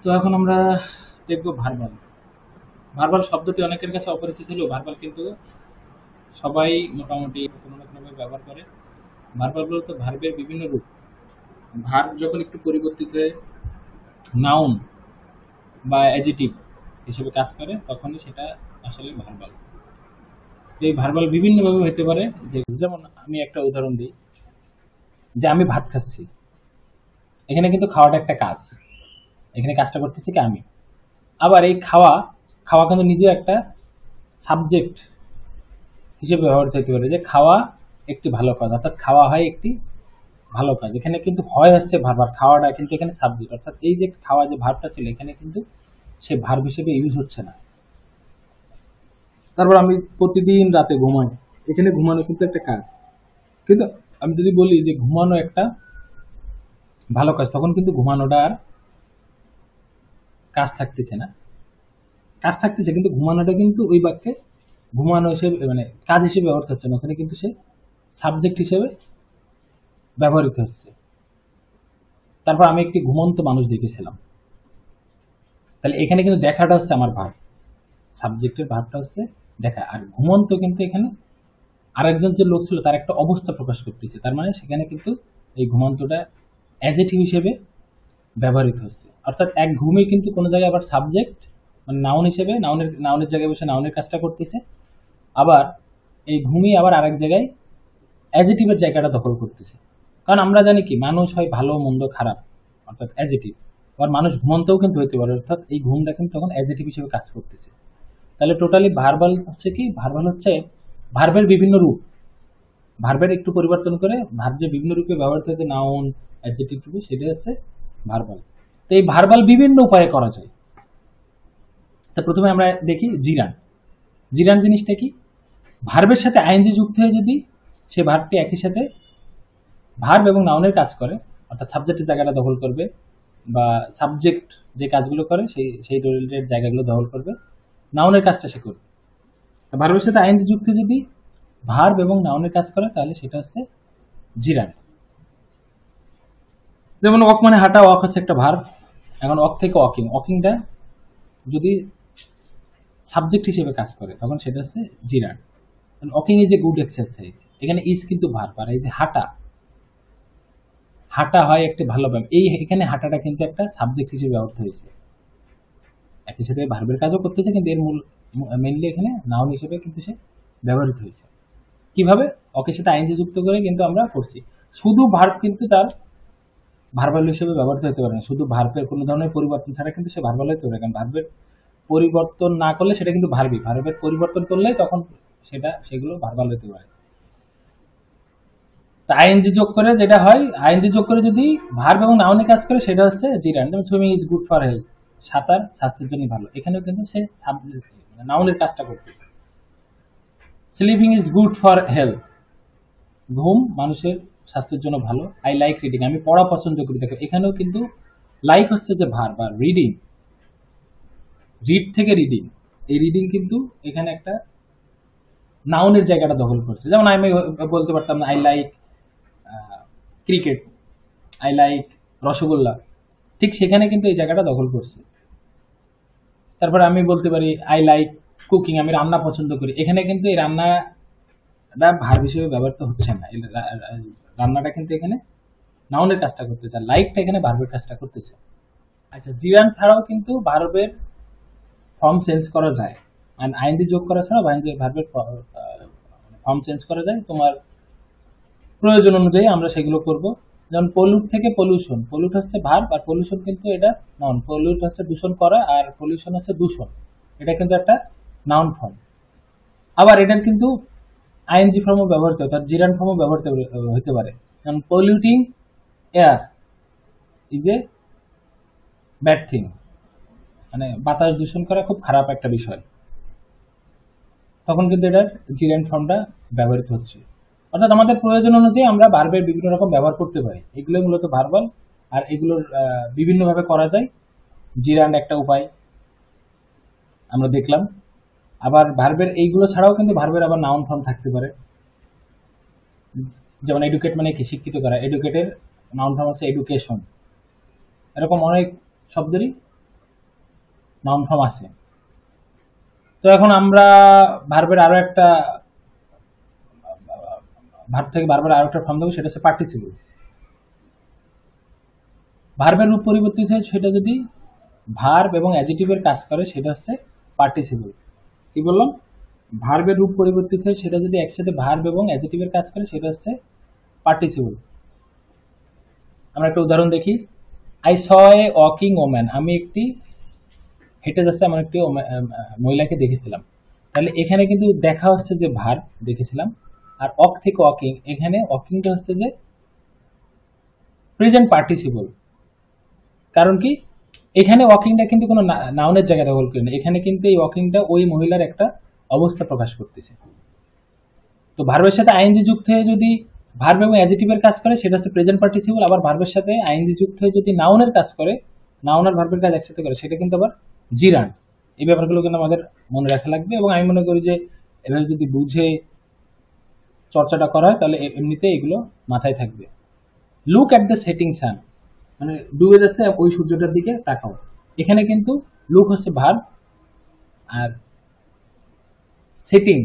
তো এখন আমরা দেখব ভার্বাল। ভার্বাল শব্দটি অনেকের কাছে অপরিচিত হলেও ভার্বাল কিন্তু সবাই মোটামুটি কোনো না কোনোভাবে ব্যবহার করে। ভার্বাল বলতে ভার্বের বিভিন্ন রূপ। ভার্ব যখন একটু পরিবর্তিত হয়ে নাউন বা অ্যাডজেক্টিভ হিসেবে কাজ করে তখনই সেটা আসলে ভার্বাল। তো এই ভার্বাল বিভিন্নভাবে হতে পারে। যেমন আমি একটা উদাহরণ দিই, যে আমি ভাত খাচ্ছি। এখানে কিন্তু খাওয়াটা একটা কাজ, এখানে কাজটা করতেছি কি আমি। আবার এই খাওয়া খাওয়া কিন্তু নিজেও একটা সাবজেক্ট হিসেবে ব্যবহৃত হতে পারে, যে খাওয়া একটি ভালো কাজ, অর্থাৎ খাওয়া হয় একটি ভালো কাজ। এখানে কিন্তু হয় হচ্ছে ভার্ব, আর খাওয়াটা কিন্তু এখানে সাবজেক্ট, অর্থাৎ এই যে খাওয়া যে ভার্বটা ছিল এখানে কিন্তু সে ভার্ব হিসেবে ইউজ হচ্ছে না। তারপর আমি প্রতিদিন রাতে ঘুমাই, এখানে ঘুমানো কিন্তু একটা কাজ, কিন্তু আমি যদি বলি যে ঘুমানো একটা ভালো কাজ, তখন কিন্তু ঘুমানোটা আর কাজ থাকতেছে না, কাজ থাকতেছে কিন্তু ঘুমানোটা কিন্তু ওই বাক্যে ঘুমানো হিসেবে মানে কাজ হিসেবে ব্যবহৃত হচ্ছে না, ওখানে কিন্তু সে সাবজেক্ট হিসেবে ব্যবহৃত হচ্ছে। তারপর আমি একটি ঘুমন্ত মানুষ দেখেছিলাম, তাহলে এখানে কিন্তু দেখাটা হচ্ছে আমার ভাব, সাবজেক্টের ভাবটা হচ্ছে দেখা, আর ঘুমন্ত কিন্তু এখানে আরেকজন যে লোক ছিল তার একটা অবস্থা প্রকাশ করতেছে, তার মানে সেখানে কিন্তু এই ঘুমন্তটা অ্যাডজেক্টিভ হিসেবে ব্যবহৃত হচ্ছে। অর্থাৎ এক ঘুমে কিন্তু কোনো জায়গায় আবার সাবজেক্ট মানে নাউন হিসেবে নাউনের জায়গায় বসে নাউনের কাজটা করতেছে, আবার এই ঘুমিয়ে আবার আরেক জায়গায় অ্যাডজেক্টিভের জায়গাটা দখল করতেছে। কারণ আমরা জানি কি মানুষ হয় ভালো মন্দ খারাপ, অর্থাৎ অ্যাডজেক্টিভ। আবার মানুষ ঘুমন্তও কিন্তু হইতে পারে, অর্থাৎ এই ঘুমটা কিন্তু তখন অ্যাডজেক্টিভ হিসেবে কাজ করতেছে। তাহলে টোটালি ভার্বাল হচ্ছে কি, ভার্বাল হচ্ছে ভার্বের বিভিন্ন রূপ, ভার্বের একটু পরিবর্তন করে ভার্ব যে বিভিন্ন রূপে ব্যবহৃত হতে নাউন অ্যাডজেক্টিভ রূপে, সেটা হচ্ছে ভার্বাল। তো এই ভার্বাল বিভিন্ন উপায়ে করা যায়। তা প্রথমে আমরা দেখি জিরান। জিরান জিনিসটা কি, ভার্বের সাথে আইএনজি যুক্ত হয়ে যদি সে ভার্বটি একই সাথে ভার্ব এবং নাউনের কাজ করে, অর্থাৎ সাবজেক্টের জায়গাটা দখল করবে, বা সাবজেক্ট যে কাজগুলো করে সেই সেই রিলেটেড জায়গাগুলো দখল করবে, নাউনের কাজটা সে করবে। ভার্বের সাথে আইএনজি যুক্ত যদি ভার্ব এবং নাউনের কাজ করে তাহলে সেটা হচ্ছে জিরান। যেমন ওয়াক মানে হাঁটা, ওয়াক হচ্ছে একটা ভার্ব। এখন ওয়াক থেকে ওয়াকিং, ওয়াকিংটা যদি সাবজেক্ট হিসেবে কাজ করে তখন সেটা হচ্ছে gerund. Walking is a good exercise, এখানে ইজ কিন্তু ভার্ব, আর এই যে হাঁটা, হাঁটা হয় একটি ভালো ব্যায়াম, এই এখানে হাঁটাটা কিন্তু একটা সাবজেক্ট হিসেবে ব্যবহৃত হয়েছে, একই সাথে ভার্বের কাজও করতেছে, কিন্তু এর মূল মেইনলি এখানে নাউন হিসেবে কিন্তু সে ব্যবহৃত হয়েছে। কিভাবে, ওকে সাথে আইএনজি যুক্ত করে কিন্তু আমরা করছি। শুধু ভার্ব কিন্তু তার ভার্বাল হিসেবে ব্যবহৃত হতে পারে না, শুধু ভার্বের কোনো ধরনের পরিবর্তন ছাড়া কিন্তু সে ভার্বাল হতে পারে, কারণ ভার্বের পরিবর্তন না করলে সেটা কিন্তু ভার্বই, ভার্বের পরিবর্তন করলে তখন সেগুলো ভার্বাল হতে পারে। তা আইএনজি যোগ করে যেটা হয়, আইএনজি যোগ করে যদি ভার্ব এবং নাউনে কাজ করে সেটা হচ্ছে জিরান। যেমন swimming is good for health, সাঁতার স্বাস্থ্যের জন্য ভালো, এখানেও কিন্তু সে নাউনের কাজটা করতেছে। Sleeping is good for health, ঘুম মানুষের স্বাস্থ্যের জন্য ভালো। আই লাইক রিডিং, আমি পড়া পছন্দ করি, দেখো এখানেও কিন্তু লাইক হচ্ছে যে ভার্ব, আর রিডিং, রিড থেকে রিডিং, এই রিডিং কিন্তু এখানে একটা নাউনের জায়গাটা দখল করছে। যেমন আমি বলতে পারতাম I like cricket, I like rasgulla, ঠিক সেখানে কিন্তু এই জায়গাটা দখল করছে। তারপরে আমি বলতে পারি আই লাইক কুকিং, আমি রান্না পছন্দ করি, এখানে কিন্তু এই রান্নাটা ভার্ব হিসেবে ব্যবহৃত হচ্ছে না, রান্নাটা কিন্তু এখানে নাউনের কাজটা করতেছে, আর লাইকটা এখানে ভার্বের কাজটা করতেছে। আচ্ছা, জিরান ছাড়াও কিন্তু ভার্বের ফর্ম চেঞ্জ করা যায়, আর আইএনজি যোগ করা ছাড়াও ভার্বের ফর্ম চেঞ্জ করা যায়। তোমার প্রয়োজন অনুযায়ী আমরা সেগুলো করব। যেমন পলিউট থেকে পলিউশন, পলিউট হচ্ছে ভার্ব, আর পলিউশন কিন্তু এটা নাউন। পলিউট হচ্ছে দূষণ করা, আর পলিউশন হচ্ছে দূষণ, এটা কিন্তু একটা নাউন ফর্ম। আবার এটার কিন্তু আইএনজি ফর্মও ব্যবহৃত হয়, তার জিরান ফর্মও ব্যবহৃত হতে পারে। যেমন polluting air is a bad thing, মানে বাতাস দূষণ করা খুব খারাপ একটা বিষয়, তখন কিন্তু এটার জিরান ফর্মটা ব্যবহৃত হচ্ছে। অর্থাৎ আমাদের প্রয়োজন অনুযায়ী আমরা ভার্বের বিভিন্ন রকম ব্যবহার করতে পারি, এগুলো মূলত ভার্বাল, আর এগুলোর বিভিন্নভাবে করা যায়। জিরান একটা উপায় আমরা দেখলাম। আবার ভার্বের এইগুলো ছাড়াও কিন্তু ভার্বের আবার নাউন ফর্ম থাকতে পারে। যেমন এডুকেট মানে কি, শিক্ষিত করা, এডুকেটের নাউন ফর্ম আছে এডুকেশন। এরকম অনেক শব্দেরই নাউন ফর্ম আছে। তো এখন আমরা ভার্বের আরো একটা ভার্ব থেকে বারবার আরো একটা ফর্ম দেবো, সেটা হচ্ছে পার্টিসিপল। ভার্বের রূপ পরিবর্তিত হয় সেটা যদি ভার্ব এবং অ্যাডজেক্টিভের কাজ করে সেটা হচ্ছে পার্টিসিপল। কি বললাম? ভার্বের রূপ পরিবর্তিত হয় সেটা যদি একসাথে ভার্ব এবং অ্যাডজেক্টিভের কাজ করে সেটা হচ্ছে পার্টিসিপল। আমরা একটা উদাহরণ দেখি। I saw A walking woman, আমি একটি হেঁটে যাচ্ছে এমন একটি মহিলাকে দেখেছিলাম। তাহলে এখানে কিন্তু দেখা হচ্ছে যে ভার্ব দেখেছিলাম, আর অক থেকে ওয়াকিং, এখানে ওয়াকিংটা হচ্ছে যে প্রেজেন্ট পার্টিসিপল। কারণ কি, এখানে ওয়াকিংটা কিন্তু কোনো নাউনের জায়গায় দখল করে না, এখানে কিন্তু এই ওয়াকিংটা ওই মহিলার একটা অবস্থা প্রকাশ করতেছে। তো ভার্বের সাথে আইএনজি যুক্ত হয়ে যদি ভার্ব এবং অ্যাডজেক্টিভের কাজ করে সেটা হচ্ছে প্রেজেন্ট পার্টিসিপল। আবার ভার্বের সাথে আইএনজি যুক্ত হয়ে যদি নাউনের কাজ করে, নাউন আর ভার্বের কাজ একসাথে করে, সেটা কিন্তু আবার জিরান্ড। এই ব্যাপারগুলো কিন্তু আমাদের মনে রাখা লাগবে, এবং আমি মনে করি যে এভাবে যদি বুঝে চর্চাটা করা হয় তাহলে এমনিতে এগুলো মাথায় থাকবে। লুক অ্যাট দ্য সেটিং সান, মানে ডুবে যাচ্ছে ওই সূর্যটার দিকে তাকাও। এখানে কিন্তু লুক হচ্ছে ভার্ব, আর সেটিং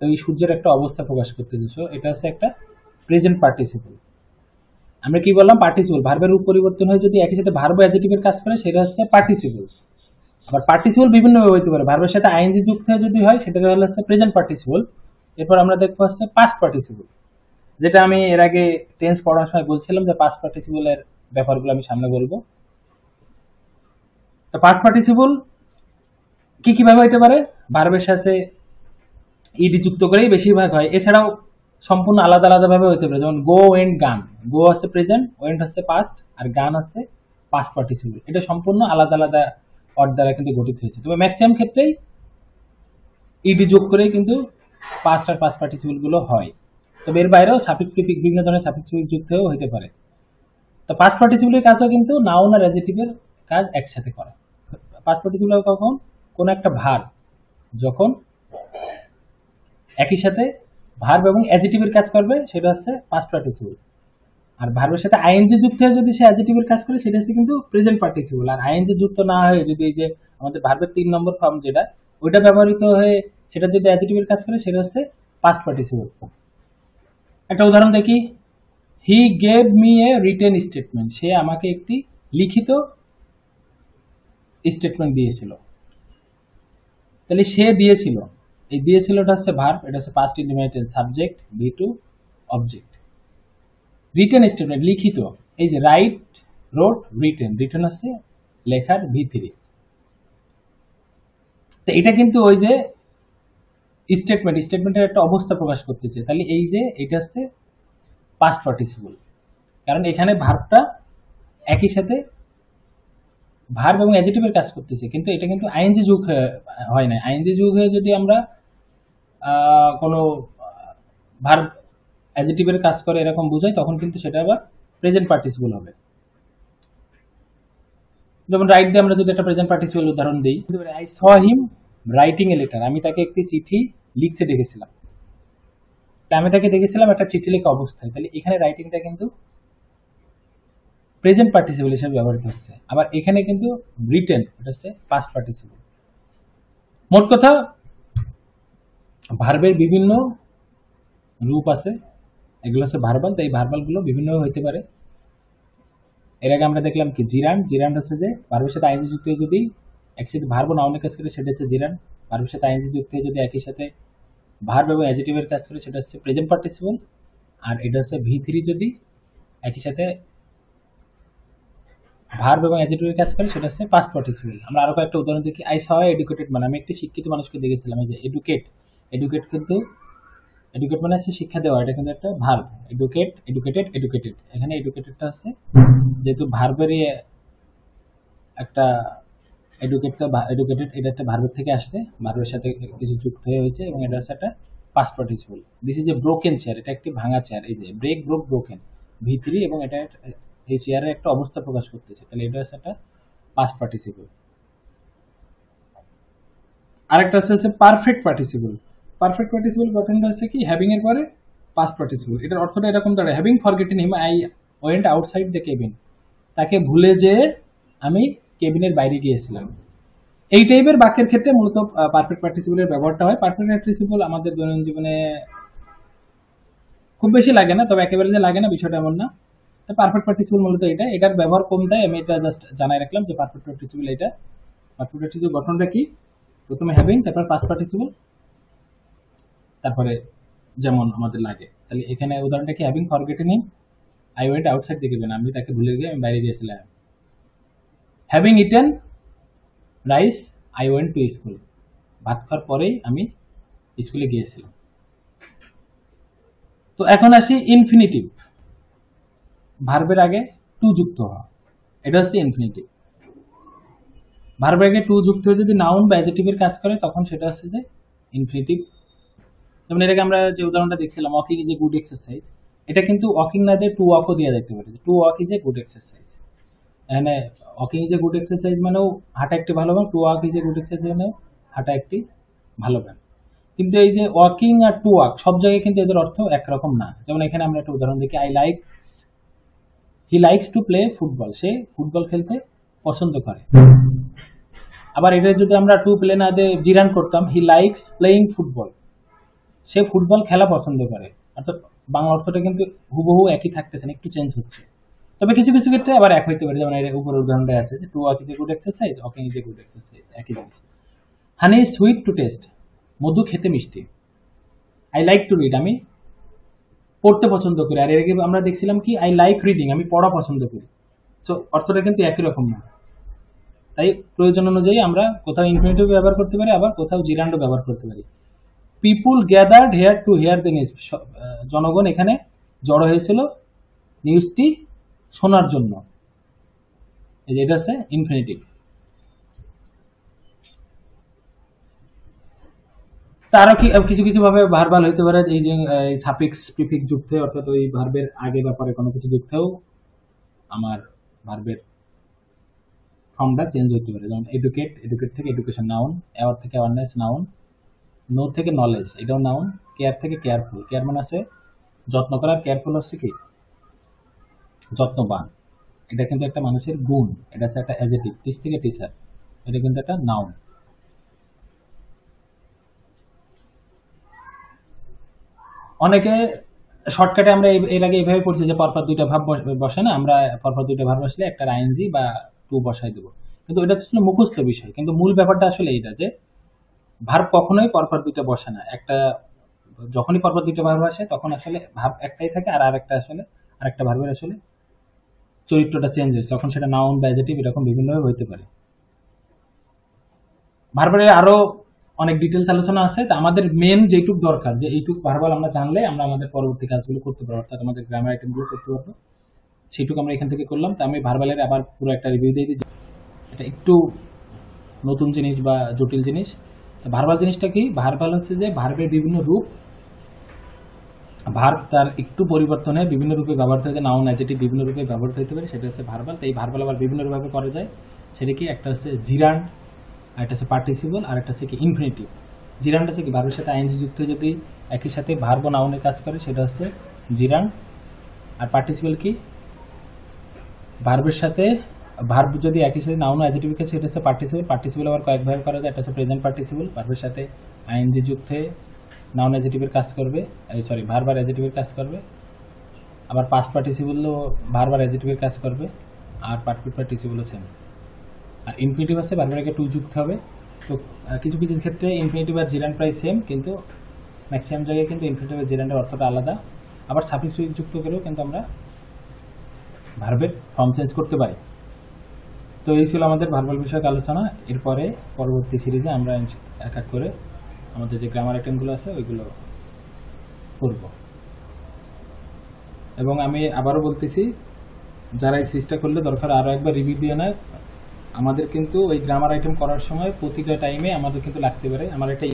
ওই সূর্যের একটা অবস্থা প্রকাশ করতে দিচ্ছো, এটা হচ্ছে একটা প্রেজেন্ট পার্টিসিপল। আমরা কি বললাম? পার্টিসিপল। ভার্বের রূপ পরিবর্তন হয়ে যদি একই সাথে ভার্ব অ্যাডজেক্টিভের কাজ করে সেটা হচ্ছে পার্টিসিপল। আবার পার্টিসিপল বিভিন্নভাবে হতে পারে। ভার্বের সাথে আইএনজি যুক্ত হয়ে যদি হয় সেটা হচ্ছে প্রেজেন্ট পার্টিসিপল। এরপর আমরা দেখবো হচ্ছে পাস্ট পার্টিসিপল, যেটা আমি এর আগে টেন্স পড়ার সময় বলছিলাম যে পাস্ট পার্টিসিপলের ব্যাপারগুলো আমি সামনে বলবো। তো পাস্ট পার্টিসিপল কি কিভাবে হইতে পারে? ভার্বের সাথে ইডি যুক্ত করেই বেশিরভাগ হয়, এছাড়াও সম্পূর্ণ আলাদা আলাদা ভাবে হইতে পারে। যেমন গো ওয়েন্ট গান, গো হচ্ছে প্রেজেন্ট, ওয়েন্ট হচ্ছে পাস্ট, আর গান হচ্ছে পাস্ট পার্টিসিপল। এটা সম্পূর্ণ আলাদা আলাদা অর্ড দ্বারা কিন্তু গঠিত হয়েছে। তবে ম্যাক্সিমাম ক্ষেত্রেই ইডি যোগ করেই কিন্তু পাস্ট আর পাস্ট পার্টিসিপল গুলো হয়। তবে এর বাইরেও সাফিক্স প্রিফিক্স, বিভিন্ন ধরনের সাফিক্স প্রিফিক্স যুক্ত হয়েও হতে পারে। তো পাস্ট পার্টিসিপলের কাজও কিন্তু নাউন আর অ্যাডজেক্টিভের কাজ একসাথে করে। পাস্ট পার্টিসিপল কখন? কোন একটা ভার্ব যখন একই সাথে ভার্ব এবং অ্যাডজেক্টিভের কাজ করবে সেটা হচ্ছে পাস্ট পার্টিসিপল। আর ভার্বের সাথে আইএনজি যুক্ত হয়ে যদি সে অ্যাডজেক্টিভের কাজ করে সেটা হচ্ছে কিন্তু প্রেজেন্ট পার্টিসিপল। আর আইএনজি যুক্ত না হয়ে যদি এই যে আমাদের ভার্বের 3 নম্বর ফর্ম যেটা, ওইটা ব্যবহৃত হয়ে সেটা যদি অ্যাডজেক্টিভের কাজ করে সেটা হচ্ছে পাস্ট পার্টিসিপল। একটা উদাহরণ দেখি। He gave me a written statement, সে আমাকে একটি লিখিত স্টেটমেন্ট দিয়েছিল। তাহলে সে দিয়েছিল, এই দিয়েছিলটা হচ্ছে ভার্ব, এটা হচ্ছে past independent subject, V two object. Written statement লিখিত, এই যে রাইট, রোট, রিটেন, রিটেন হচ্ছে লেখার ভি3। তো এটা কিন্তু ওই যে স্টেটমেন্টের একটা অবস্থা প্রকাশ করতেছে। তাহলে এই যে এটা হচ্ছে পাস্ট পার্টিসিপল, কারণ এখানে ভার্বটা একই সাথে ভার্ব এবং অ্যাডজেক্টিভের কাজ করতেছে, কিন্তু এটা কিন্তু আইএনজি যুগ হয় না। আইএনজি যুগ হয়ে যদি আমরা কোনো ভার্ব অ্যাডজেক্টিভের কাজ করে এরকম বুঝাই, তখন কিন্তু সেটা আবার প্রেজেন্ট পার্টিসিপল হবে। যেমন রাইট দিয়ে আমরা যদি একটা প্রেজেন্ট পার্টিসিপল উদাহরণ দিই, I saw him writing a letter, আমি তাকে একটি চিঠি লিখতে দেখেছিলাম। আমি তাকে দেখেছিলাম একটা চিঠি লেখা অবস্থায়, তাহলে এখানে রাইটিংটা কিন্তু প্রেজেন্ট পার্টিসিপল হিসেবে ব্যবহৃত হচ্ছে। আবার এখানে কিন্তু রিটেন, এটা হচ্ছে পাস্ট পার্টিসিপল। মোট কথা, ভার্বের বিভিন্ন রূপ আছে, এগুলো হচ্ছে ভার্বাল। তাই ভার্বাল গুলো বিভিন্ন হইতে পারে। এর আগে আমরা দেখলাম কি জিরান্ড, জিরান্ড হচ্ছে যে ভার্বের সাথে আইএনজি যুক্ত হয়ে যদি একসাথে ভার্ব ও নাউনের কাজ করে সেটা হচ্ছে জিরান্ড। ভার্বের সাথে আইএনজি যুক্ত হয়ে যদি একই সাথে ভার্ব এবং অ্যাডজেক্টিভের কাজ করে সেটা হচ্ছে প্রেজেন্ট পার্টিসিপল। আর এটা হচ্ছে ভি3 যদি একই সাথে ভার্ব এবং অ্যাডজেক্টিভের কাজ করে সেটা হচ্ছে পাস্ট পার্টিসিপল। আমরা আরো কয়েকটা উদাহরণ দেখি। আই স এডুকেটেড মানে আমি একটি শিক্ষিত মানুষকে দেখেছিলাম। এই যে এডুকেট, এডুকেট কিন্তু এডুকেট মানে হচ্ছে শিক্ষা দেওয়া, এটা কিন্তু একটা ভার্ব। এডুকেট, এডুকেটেড, এডুকেটেড, এখানে এডুকেটেডটা হচ্ছে যেহেতু ভার্বেরই একটা এডুকেটেড, এটা একটা ভার্বের থেকে আসছে, ভার্বের সাথে কিছু যুক্ত হয়ে হয়েছে, এবং এটা হচ্ছে একটা past participle. This is a broken chair, এটা একটি ভাঙা চেয়ার। এই যে ব্রেক, ব্রোক, ব্রোকেন, ভি3, এবং এটা এই চেয়ারের একটা অবস্থা প্রকাশ করতেছে, তাহলে এটা হচ্ছে একটা পাস্ট পার্টিসিপল। আরেকটা হচ্ছে পারফেক্ট পার্টিসিপল। পারফেক্ট পার্টিসিপল গঠনটা হচ্ছে কি হ্যাভিং এর পরে পাস্ট পার্টিসিপল। এটার অর্থটা এরকম দাঁড়ায়, having forgotten him I went outside the cabin, তাকে ভুলে যে আমি কেবিনের বাইরে গিয়েছিলাম। এই টাইপের বাক্যের ক্ষেত্রে মূলত পারফেক্ট পার্টিসিপলের ব্যবহারটা হয়। পারফেক্ট পার্টিসিপল আমাদের দৈনন্দিন জীবনে খুব বেশি লাগে না, তবে একেবারে যে লাগে না বিষয়টা এমন না। তো পারফেক্ট পার্টিসিপল মূলত এটার ব্যবহার কোনটায় আমি এটা জাস্ট জানাই রাখলাম যে পারফেক্ট পার্টিসিপল এটা। পারফেক্ট পার্টিসিপল গঠনটা কি? প্রথমে হ্যাভিং, তারপর পাস্ট পার্টিসিপল, তারপরে যেমন আমাদের লাগে। তাহলে এখানে উদাহরণটা কি? Having forgotten him, I went outside দেখবেন, আমি তাকে ভুলে গিয়ে আমি বাইরে গিয়েছিলাম। Having eaten rice, I went to school, ভাত খাওয়ার পরেই আমি স্কুলে গিয়েছিলাম। তো এখন আসি ইনফিনিটিভ, ভার্বের আগে টু যুক্ত হওয়া, এটা হচ্ছে ইনফিনিটিভ। ভার্বের আগে টু যুক্ত হয়ে যদি নাউন বা অ্যাডজেক্টিভের কাজ করে তখন সেটা হচ্ছে যে ইনফিনিটিভ। যেমন এটাকে আমরা যে উদাহরণটা দেখছিলাম, walking is a good exercise, এটা কিন্তু ওয়াকিং না দিয়ে টু ওয়াকও দিয়ে দেখতে পারে, to walk is a good exercise. এখানে walking is a good exercise মানেও হাঁটা একটি ভালো ব্যায়াম, to walk is a good exercise মানেও হাঁটা একটি ভালো ব্যায়াম। কিন্তু এই যে ওয়াকিং আর টু ওয়াক সব জায়গায় কিন্তু এদের অর্থ একরকম না। যেমন এখানে আমরা একটা উদাহরণ দেখি, he likes to play football, say football খেলতে পছন্দ করে। আবার এটা যদি আমরা টু প্লে না দিয়ে জিরান করতাম, he likes playing football, say football খেলা পছন্দ করে। অর্থাৎ বাংলা অর্থটা কিন্তু হুবহু একই থাকতেছে না, একটু চেঞ্জ হচ্ছে। তবে কিছু কিছু ক্ষেত্রে আবার এক হইতে পারে, যেমন এর উপর উদাহরণটা আছে যে to walk is a good exercise, walking is a good exercise, একই জিনিস। Honey is sweet to taste, মধু খেতে মিষ্টি। আই লাইক টু রিড, আমি পড়তে পছন্দ করি। আর এর আগে আমরা দেখছিলাম কি, আই লাইক রিডিং, আমি পড়া পছন্দ করি। সো অর্থটা কিন্তু একই রকম না। তাই প্রয়োজন অনুযায়ী আমরা কোথাও ইনফিনিটিভ ব্যবহার করতে পারি, আবার কোথাও জিরান্ড ব্যবহার করতে পারি। People gathered here to hear the news, জনগণ এখানে জড়ো হয়েছিল নিউজটি শোনার জন্য, এটা হচ্ছে ইনফিনিটিভ। তারও কিছু কিছু ভাবে ভার্বাল হইতে পারে, এই যে সাফিক্স প্রিফিক্স যুক্ত হয়ে, অর্থাৎ ওই ভার্বের আগে বা পরে কোনো কিছু যুক্ত হয়েও আমার ভার্বের ফর্মটা চেঞ্জ হতে পারে। যেমন এডুকেট, এডুকেট থেকে এডুকেশন নাউন, অ্যাওয়ার থেকে অ্যাওয়ারনেস নাউন, নো থেকে নলেজ এটাও নাউন, কেয়ার থেকে কেয়ারফুল, কেয়ার মানে আছে যত্ন করার, কেয়ারফুল হচ্ছে কি যত্নবান, এটা কিন্তু একটা মানুষের গুণ, এটা হচ্ছে একটা অ্যাডজেক্টিভ। টিচ থেকে টিচার, এটা কিন্তু একটা নাউন। অনেকে শর্টকাটে আমরা এর আগে এইভাবে পড়ছি যে পরপর দুইটা ভাব বসে না, আমরা পরপর দুইটা ভাব বসলে একটা আইএনজি বা টু বসাই দেবো, কিন্তু এটা আসলে মুখস্থ বিষয়। কিন্তু মূল ব্যাপারটা আসলে এইটা যে ভার্ব কখনোই পরপর দুইটা বসে না। একটা যখনই পরপর দুইটা ভার্ব আসে তখন আসলে ভার্ব একটাই থাকে, আর আরেকটা আসলে আরেকটা ভার্বের আসলে চরিত্রটা চেঞ্জ হয়, তখন সেটা নাউন বা অ্যাডজেক্টিভ এরকম বিভিন্নভাবে হইতে পারে। ভার্বের আরো অনেক ডিটেলস আলোচনা আছে, তা আমাদের মেন যেটুক দরকার যে এইটুক ভার্বাল আমরা জানলে আমরা আমাদের পরবর্তী কাজগুলো করতে পারবো, অর্থাৎ আমাদের গ্রামার আইটেমগুলো করতে পারবো, সেইটুকু আমরা এখান থেকে করলাম। তা আমি ভার্বালের আবার পুরো একটা রিভিউ দিয়ে দিই, এটা একটু নতুন জিনিস বা জটিল জিনিস। ভার্বাল জিনিসটা কি? ভার্বাল হচ্ছে যে ভার্বের বিভিন্ন রূপ, ভার্ব তার একটু পরিবর্তনে বিভিন্ন রূপে ব্যবহৃত হতে, নাউন অ্যাডজেক্টিভ বিভিন্ন রূপে ব্যবহৃত হতে পারে, সেটা হচ্ছে ভার্বাল। তো এই ভার্বাল আবার বিভিন্ন রূপে করা যায়, সেটা কি একটা হচ্ছে জিরান্ড, আর একটা হচ্ছে পার্টিসিপল, আর একটা হচ্ছে কি ইনফিনিটিভ। জিরান্ড হচ্ছে কি ভার্বের সাথে আইএনজি যুক্ত যদি একই সাথে ভার্ব ও নাউনের কাজ করে সেটা হচ্ছে জিরান্ড। আর পার্টিসিপল কি ভার্বের সাথে ভার্ব যদি একই সাথে নাউন অ্যাডজেক্টিভ কাজ, সেটা হচ্ছে পার্টিসিপল। পার্টিসিপল আবার কয়েকভাবে করা যায়, একটা হচ্ছে প্রেজেন্ট পার্টিসিপল, ভার্বের সাথে আইএনজি যুক্ত হয়ে নাউন অ্যাডজেক্টিভের কাজ করবে, সরি ভার্ব আর অ্যাডজেক্টিভের কাজ করবে। আবার পাস্ট পার্টিসিপলও ভার্ব আর অ্যাডজেক্টিভের কাজ করবে, আর পারফেক্ট পার্টিসিপলও সেম। আর ইনফিনিটিভ আছে ভার্বের আগে টু যুক্ত হবে। তো কিছু কিছু ক্ষেত্রে ইনফিনিটিভ আর জিরান্ড প্রায় সেম, কিন্তু ম্যাক্সিমাম জায়গায় কিন্তু ইনফিনিটিভ আর জিরান্ডের অর্থটা আলাদা। আবার সাফিক্স যুক্ত করেও কিন্তু আমরা ভার্বের ফর্ম চেঞ্জ করতে পারি। তো এই ছিল আমাদের ভার্বাল বিষয়ক আলোচনা। এরপরে পরবর্তী সিরিজে আমরা এক এক করে আমাদের যে গ্রামার আইটেমগুলো আছে ওইগুলো করব। এবং আমি আবারও বলতেছি, যারা এই সিরিজটা করলে দরকার আরও একবার রিভিউ দিয়ে নেয়। আমাদের কিন্তু ওই গ্রামার আইটেম করার সময় প্রতিটা টাইমে আমাদের কিন্তু লাগতে পারে, আমার একটা